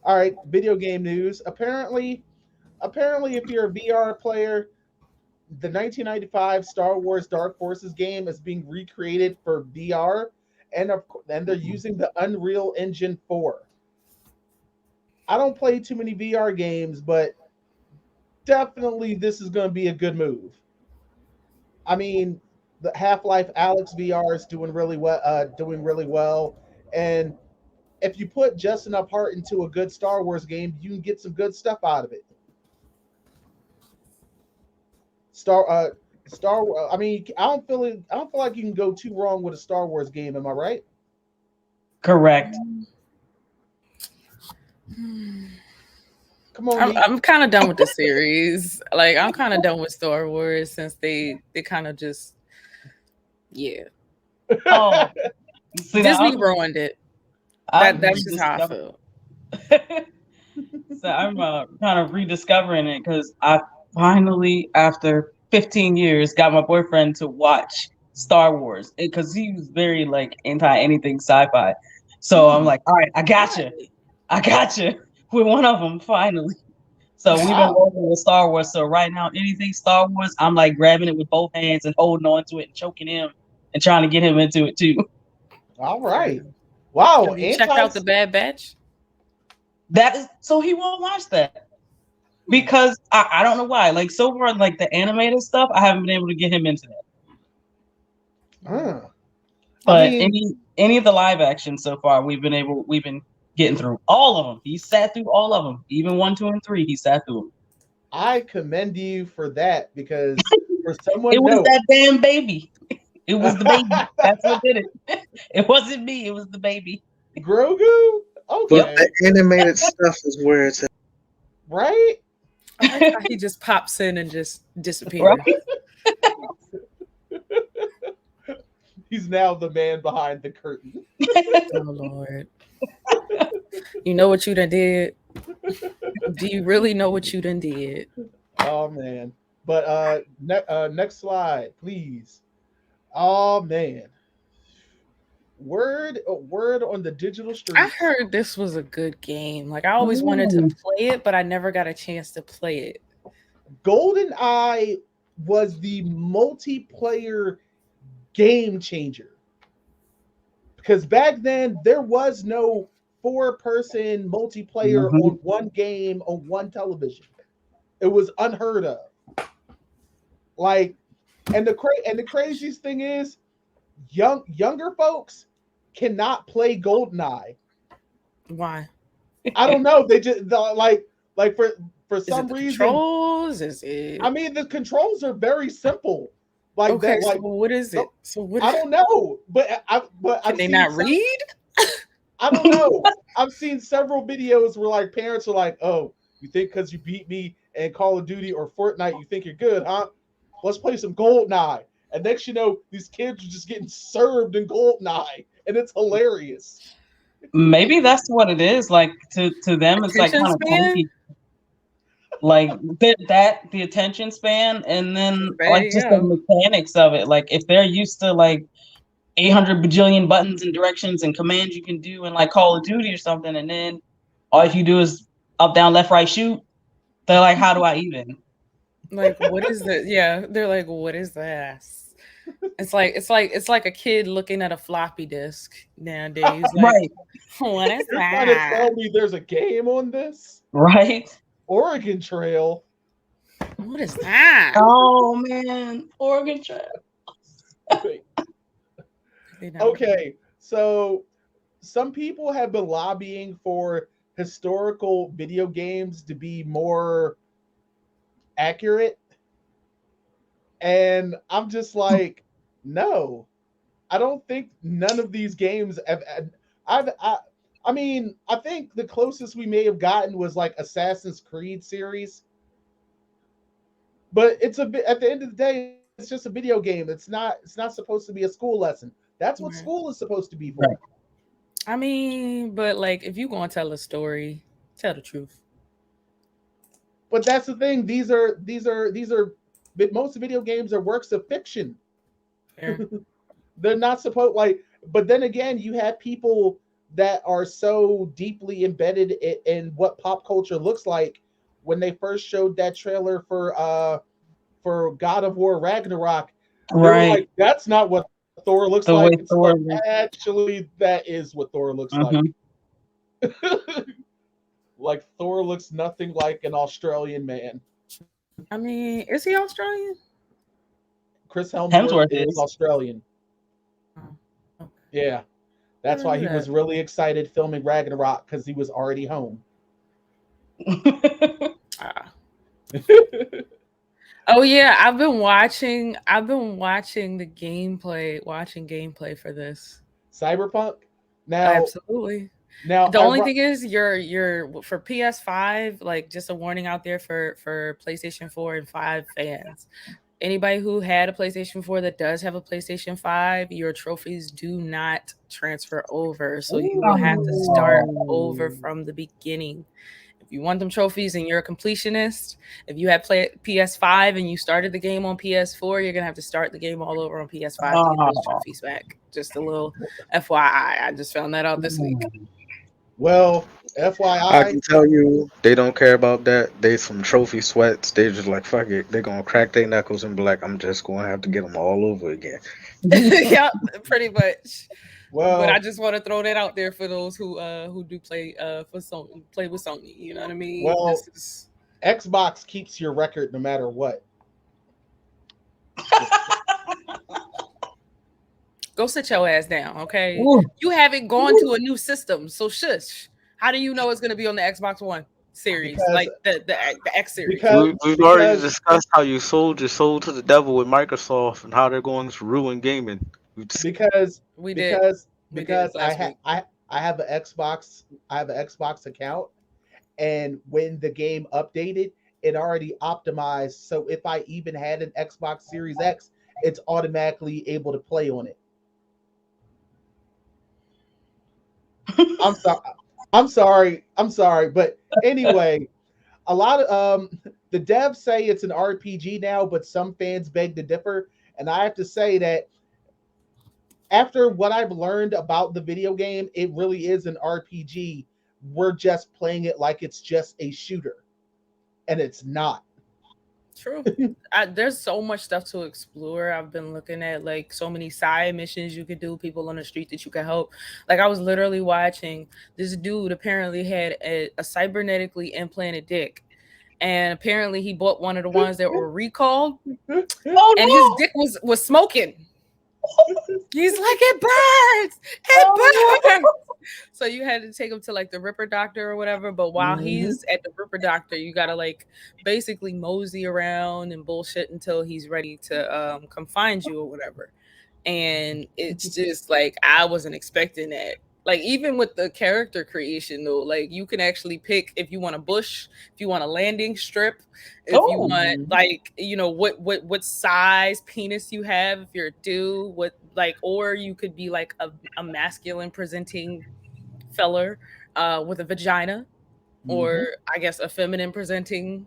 All right, video game news. Apparently, if you're a VR player, the 1995 Star Wars Dark Forces game is being recreated for VR, and they're using the Unreal Engine 4. I don't play too many VR games, but definitely this is going to be a good move. I mean, the Half-Life Alex VR is doing really well, and if you put just enough heart into a good Star Wars game, you can get some good stuff out of it. Star Star. I mean, I don't feel like you can go too wrong with a Star Wars game. Am I right? Correct. Come on, I'm me. I'm kind of done with the series. Like I'm kind of done with Star Wars since they kind of just yeah. Oh, see now Disney ruined it. I'm That's just how I rediscovering. feel. So I'm kind of rediscovering it because I finally, after 15 years, got my boyfriend to watch Star Wars because he was very like anti anything sci-fi. So I'm like, all right, Right. I gotcha. We're one of them finally. So we've been Wow. working with Star Wars. So right now, anything Star Wars, I'm like grabbing it with both hands and holding on to it and choking him and trying to get him into it too. All right. Wow. Have you checked out the Bad Batch? That is so he won't watch that because I don't know why. Like so far, like the animated stuff, I haven't been able to get him into that. Uh, I But mean, any of the live action so far, we've been getting through all of them. He sat through all of them, even 1, 2, and 3. He sat through them. I commend you for that because for It someone was no. that damn baby. It was the baby. That's what did it. It wasn't me. It was the baby. Grogu? But Okay. the animated stuff is where it's at. Right? I like how he just pops in and just disappears. Right? He's now the man behind the curtain. Oh Lord. You know what you done did? Do you really know what you done did? Oh man. But next slide, please. Oh man. Word on the digital I streets. heard this was a good game. Like I always wanted to Ooh. play it, but I never got a chance to play it. Golden Eye was the multiplayer game changer. Because back then there was no four-person multiplayer Mhm. on one game on one television. It was unheard of. Like, and the craziest thing is, younger folks cannot play GoldenEye. Why? I don't know. Like for Is it some the reason. controls? Is I it mean, the controls are very simple. Like okay? that. So Like what is so, it? So what? I don't know, but Can I've they seen not some. read? I don't know. I've seen several videos where like parents are like, "Oh, you think because you beat me in Call of Duty or Fortnite, you think you're good, huh? Let's play some GoldenEye." And next you know, these kids are just getting served in GoldenEye, and it's hilarious. Maybe that's what it is. Like to them, it's like Attention kind of span? clunky. Like that the attention span, and then There like you just the go. mechanics of it. Like if they're used to like 800 bajillion buttons and directions and commands you can do in like Call of Duty or something, and then all you do is up, down, left, right, shoot. They're like, how do I even? Like what is it? Yeah, they're like, what is this? It's like a kid looking at a floppy disk nowadays. Like, Right, what is You're trying to that? tell me there's a game on this right. Oregon Trail? What is that? Oh man, Oregon Trail. They not ready. Okay, so some people have been lobbying for historical video games to be more accurate, and I'm just like, no, I don't think none of these games have. I've, I mean, I think the closest we may have gotten was like Assassin's Creed series, but it's a bit. At the end of the day, it's just a video game. It's not supposed to be a school lesson. That's what Right. school is supposed to be for. Right. I mean, but like if you gonna tell a story, tell the truth. But that's the thing. Most video games are works of fiction. Fair. They're not supposed like. But then again, you have people. that are so deeply embedded in what pop culture looks like. When they first showed that trailer for God of War Ragnarok, they were Right. like, "That's not what Thor looks The like." way It's Thor like, looks. actually, that is what Thor looks like. Mhm. Like Thor looks nothing like an Australian man. I mean, is he Australian? Chris Helmsworth Hemsworth is is. Australian. Oh, okay. Yeah, that's Never why knew he that. was really excited filming Ragnarok because he was already home. Ah. Oh yeah, I've been watching the gameplay, watching gameplay for this. Cyberpunk. Now, Absolutely. now, The only thing is you're for PS5, like just a warning out there for PlayStation 4 and 5 fans. Anybody who had a PlayStation 4 that does have a PlayStation 5, your trophies do not transfer over. So you will have to start over Ooh. from the beginning. If you want them trophies and you're a completionist, if you had play PS5 and you started the game on PS4, you're gonna have to start the game all over on PS5 to get those Oh. trophies back. Just a little FYI. I just found that out this week. Well, I FYI, can tell you, they don't care about that. They some trophy sweats. They just like fuck it. They're gonna crack their knuckles and be like, I'm just gonna have to get them all over again. Yep, pretty much. But I well, just want to throw that out there for those who do play for Sony, play with Sony. You know what I mean? well, This is Xbox keeps your record no matter what. go sit your ass down, okay? Ooh. You haven't gone to a new system, so shush. How do you know it's going to be on the Xbox One series, Because like the X series? We've already because discussed how you sold your soul to the devil with Microsoft and how they're going to ruin gaming. because We did because we did this because last week. I have an Xbox. I have an Xbox account, and when the game updated, it already optimized. So if I even had an Xbox Series X, it's automatically able to play on it. I'm sorry. I'm sorry. I'm sorry. But anyway, a lot of the devs say it's an RPG now, but some fans beg to differ. And I have to say that after what I've learned about the video game, it really is an RPG. We're just playing it like it's just a shooter, and it's not. True. There's so much stuff to explore. I've been looking at like so many side missions you could do, people on the street that you can help. Like I was literally watching this dude apparently had a cybernetically implanted dick. And apparently he bought one of the ones that were recalled Oh and his no! dick was smoking. He's like, it burns, Oh, it burns. So you had to take him to like the Ripper doctor or whatever. But while Mhm. he's at the Ripper doctor, you gotta like basically mosey around and bullshit until he's ready to come find you or whatever. And it's just like I wasn't expecting that. Like even with the character creation though, like you can actually pick if you want a bush, if you want a landing strip, if you oh. want like what size penis you have, if you're a dude, what like, or you could be like a masculine presenting feller with a vagina, or Mhm. I guess a feminine presenting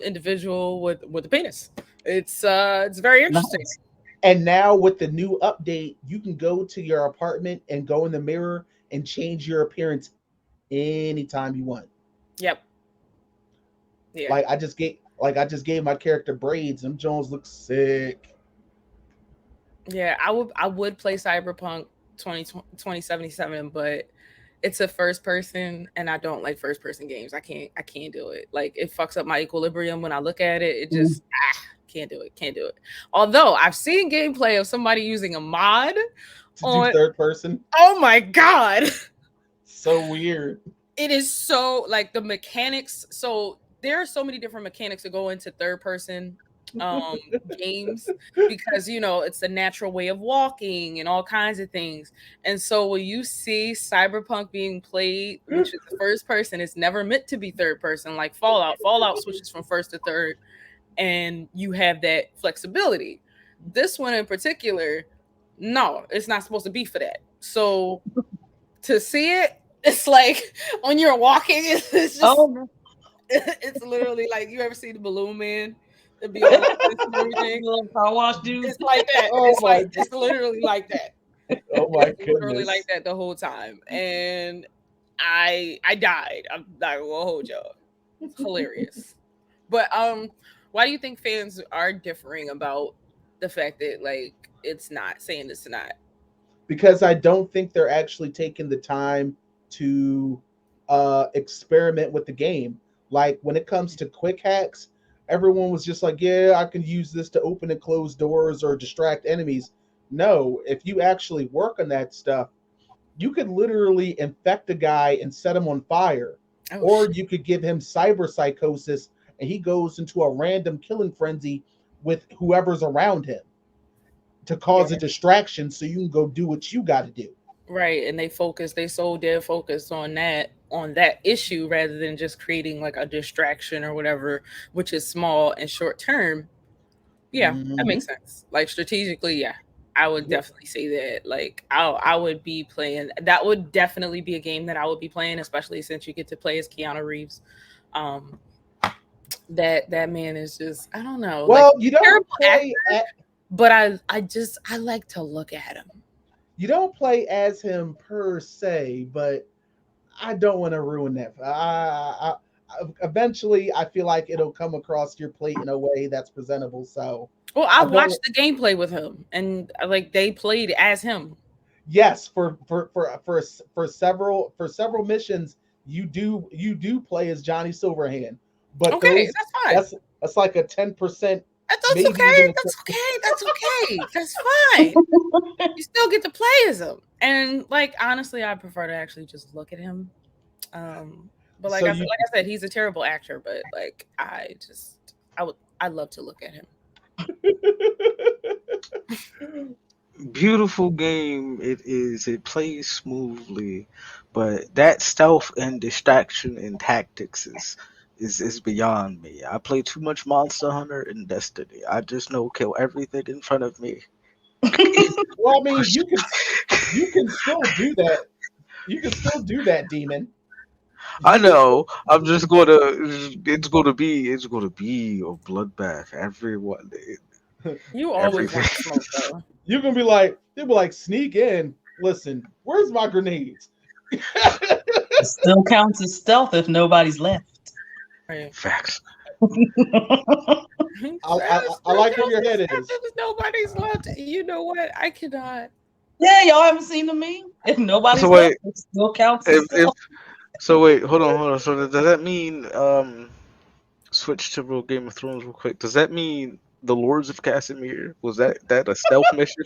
individual with a penis. It's very interesting. Nice. And now with the new update, you can go to your apartment and go in the mirror and change your appearance anytime you want. Yep. Yeah. Like I just gave my character braids. Them Jones look sick. Yeah, I would play Cyberpunk 2077, but it's a first person and I don't like first person games. I can't do it. Like it fucks up my equilibrium when I look at it. It Mm. just can't do it. Can't do it. Although I've seen gameplay of somebody using a mod To do on third person, oh my god. so weird. It is so like the mechanics. So there are so many different mechanics that go into third person um games because it's a natural way of walking and all kinds of things. And so when you see Cyberpunk being played, which is the first person, it's never meant to be third person like Fallout switches from first to third and you have that flexibility. This one in particular, no, it's not supposed to be for that. So to see it, it's like when you're walking, it's just Oh no. it's literally like you ever see the balloon man that be all like this and everything. Little car wash dude. It's like that. Oh my It's literally like that. Oh my It was literally goodness. like that the whole time, and I died. I'm not gonna hold y'all. It's hilarious. But why do you think fans are differing about the fact that like it's not saying it's not? Because I don't think they're actually taking the time to experiment with the game. Like when it comes to quick hacks, everyone was just like, "Yeah, I can use this to open and close doors or distract enemies." No, if you actually work on that stuff, you could literally infect a guy and set him on fire, Oh or shit! you could give him cyber psychosis and he goes into a random killing frenzy with whoever's around him to cause a Yeah. distraction so you can go do what you got to do. Right, and they so dead focused on that issue rather than just creating like a distraction or whatever, which is small and short term. Yeah, that Mhm. makes sense. Like strategically, yeah. I would Yeah. definitely say that. Like I would be playing that would definitely be a game that I would be playing, especially since you get to play as Keanu Reeves. Um that man is just I don't know, like Well, you don't terrible actor, play at but I like to look at him. you don't play as him per se, but I don't want to ruin that. Eventually, I feel like it'll come across your plate in a way that's presentable. So Well, I I don't. watched the gameplay with him, and like they played as him. Yes, for several missions, you do play as Johnny Silverhand, but Okay, those that's fine. that's that's like a 10%, That's maybe okay. even a That's okay. That's okay. That's fine. You still get to play as him, and like honestly, I prefer to actually just look at him. But so you like I said, he's a terrible actor. But like I love to look at him. Beautiful game it is. It plays smoothly, but that stealth and distraction and tactics is beyond me. I play too much Monster Hunter and Destiny. I just know kill everything in front of me. well, I mean, Push. you can still do that. You can still do that, demon. I You can still know. I'm just gonna. It's gonna be a bloodbath. Everyone, You always everything. want to smoke though. you're gonna be like they'll be like sneak in. Listen, where's my grenades? It still counts as stealth if nobody's left. Right. Facts. That I still like where counts your as head stuff is. if nobody's left. You know what? I cannot. Yeah, y'all haven't seen the meme. If So nobody's left, wait, it still counts as if stealth. so, wait, hold on. So does that mean switch to real Game of Thrones real quick? Does that mean the Lords of Casimir was that a stealth mission?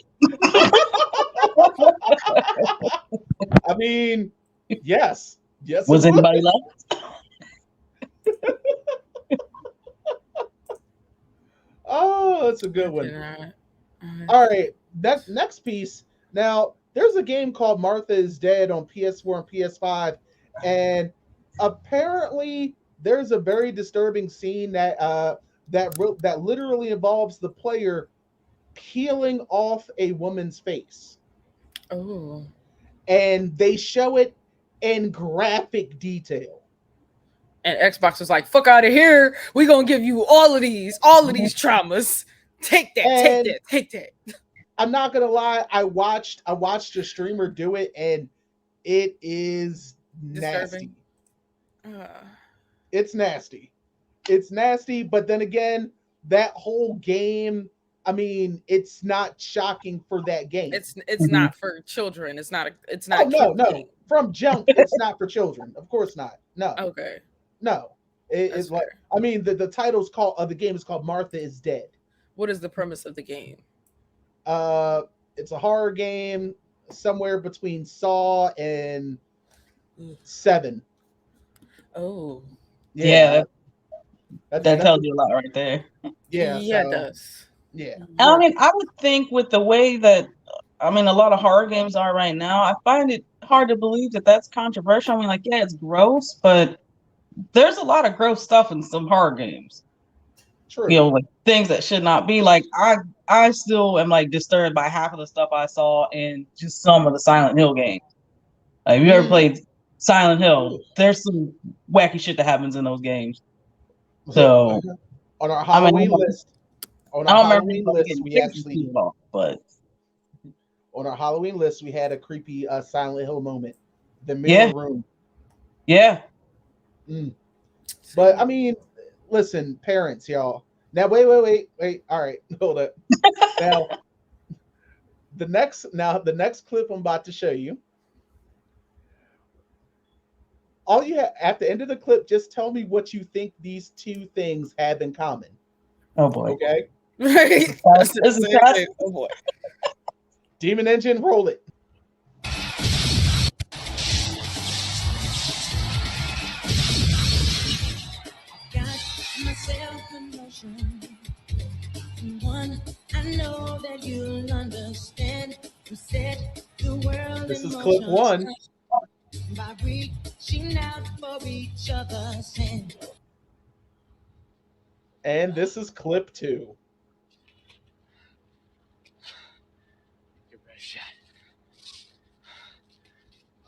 I mean, yes, yes, it Was was. anybody left? Oh, that's a I good one. cannot. All right, next piece. Now, there's a game called Martha is Dead on PS4 and PS5, and apparently there's a very disturbing scene that literally involves the player peeling off a woman's face, Oh. and they show it in graphic detail. And Xbox was like, "Fuck out of here! We gonna give you all of these traumas. Take that, take And that, take that." I'm not gonna lie, I watched a streamer do it, and it is Disturbing. nasty. Uh, It's nasty. It's nasty, but then again, that whole game, I mean, it's not shocking for that game. it's Mhm. not for children. It's Oh not a no, kids no. game. From jump, it's not for children. Of course not. No, Okay, no. that's It's like fair. I mean the title's called of the game is called Martha is Dead. What is the premise of the game? Uh it's a horror game somewhere between Saw and Mm. Seven. Oh, Yeah, Yeah, that that's tells you a lot right there. yeah, yeah, it so does. yeah. I Mark. mean, I would think with the way that a lot of horror games are right now, I find it hard to believe that that's controversial. I mean, like, yeah, it's gross, but there's a lot of gross stuff in some horror games. True. Like things that should not be. Like, I still am like disturbed by half of the stuff I saw in just some of the Silent Hill games. Like, if you ever Mm. played Silent Hill, there's some wacky shit that happens in those games. So, On our I mean, Halloween list, on I our don't remember Halloween anybody list, getting we pictures actually peeled off, but on our Halloween list, we had a creepy Silent Hill moment, the mirror Yeah, room. yeah. Mm. But I mean, listen, parents, y'all. Now, wait. All right, hold up. Now, the next clip I'm about to show you. All you have at the end of the clip, just tell me what you think these two things have in common. Oh boy. Okay, Right. That's a test. Oh boy. Demon Engine, roll it. Got myself in motion. One, I know that you'll understand. You set the world This in is clip motion one, by reaching out for each other's hand. and this is clip two. Your best shot.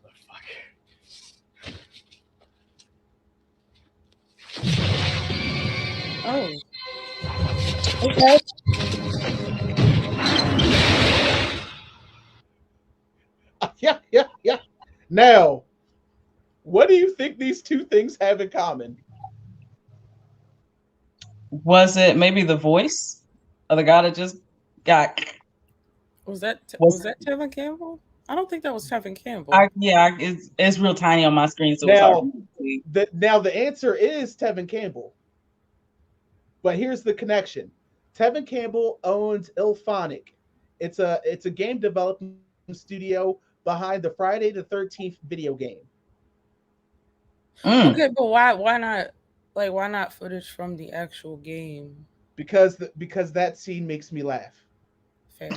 Motherfucker. Oh. Okay. Yeah. Now, what do you think these two things have in common? Was it maybe the voice of the guy that just got? Was that Was Tevin Campbell? I don't think that was Tevin Campbell. it's real tiny on my screen, so it's hard. Now, the answer is Tevin Campbell. But here's the connection. Tevin Campbell owns Ilphonic. It's a game development studio behind the Friday the 13th video game. Okay, but why not footage from the actual game? Because that scene makes me laugh. Fair.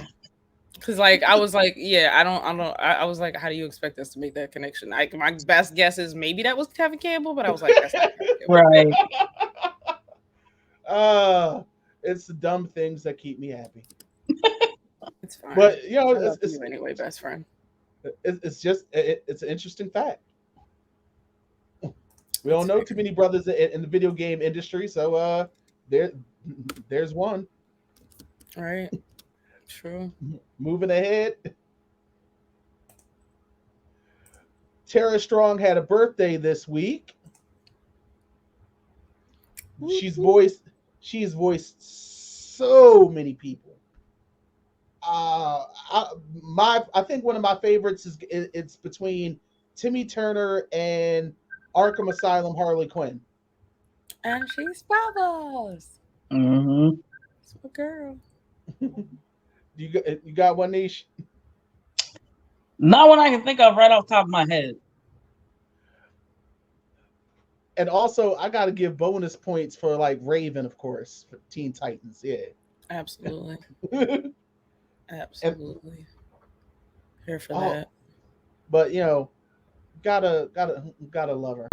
Because I was like, yeah, I was like, how do you expect us to make that connection? My best guess is maybe that was Tevin Campbell, but I was like, that's not Tevin Campbell. Right. It's the dumb things that keep me happy. It's fine. But I love you anyway, best friend. It's an interesting fact. We don't know too many brothers in the video game industry, so there's one. All right. True. Moving ahead. Tara Strong had a birthday this week. She's voiced so many people. I think one of my favorites is it's between Timmy Turner and Arkham Asylum Harley Quinn. And she's Bubbles. Mm-hmm. It's my girl. You got one, Niche? Not one I can think of right off the top of my head. And also, I got to give bonus points for like Raven, of course, for Teen Titans. Yeah, Absolutely. Absolutely. Here for Oh, that. but gotta love her.